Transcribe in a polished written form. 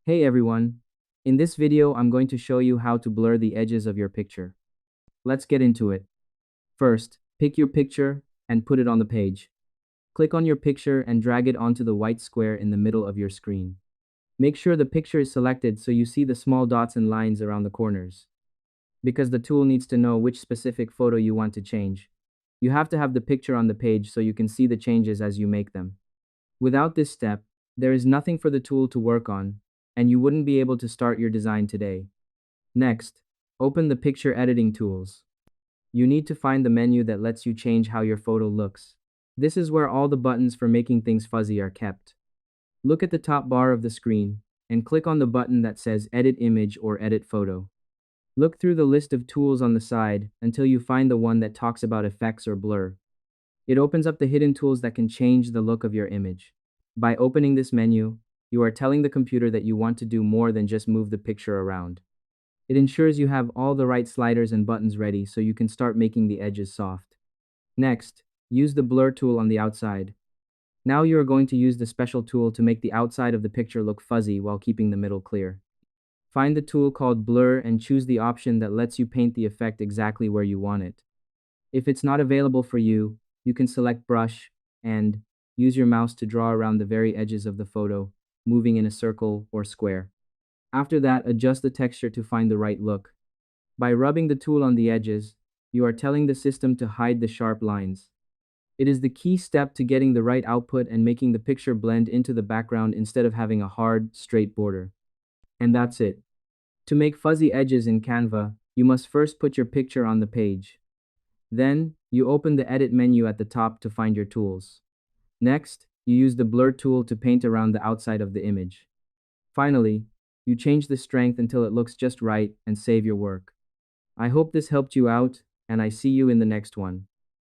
Hey everyone! In this video, I'm going to show you how to blur the edges of your picture. Let's get into it. First, pick your picture and put it on the page. Click on your picture and drag it onto the white square in the middle of your screen. Make sure the picture is selected so you see the small dots and lines around the corners. Because the tool needs to know which specific photo you want to change. You have to have the picture on the page so you can see the changes as you make them. Without this step, there is nothing for the tool to work on, and you wouldn't be able to start your design today. Next, open the picture editing tools. You need to find the menu that lets you change how your photo looks. This is where all the buttons for making things fuzzy are kept. Look at the top bar of the screen and click on the button that says Edit Image or Edit Photo. Look through the list of tools on the side until you find the one that talks about effects or blur. It opens up the hidden tools that can change the look of your image. By opening this menu, you are telling the computer that you want to do more than just move the picture around. It ensures you have all the right sliders and buttons ready so you can start making the edges soft. Next, use the blur tool on the outside. Now you are going to use the special tool to make the outside of the picture look fuzzy while keeping the middle clear. Find the tool called Blur and choose the option that lets you paint the effect exactly where you want it. If it's not available for you, you can select Brush and use your mouse to draw around the very edges of the photo, moving in a circle or square. After that, adjust the texture to find the right look. By rubbing the tool on the edges, you are telling the system to hide the sharp lines. It is the key step to getting the right output and making the picture blend into the background instead of having a hard, straight border. And that's it. To make fuzzy edges in Canva, you must first put your picture on the page. Then, you open the Edit menu at the top to find your tools. Next, you use the Blur tool to paint around the outside of the image. Finally, you change the strength until it looks just right and save your work. I hope this helped you out, and I see you in the next one.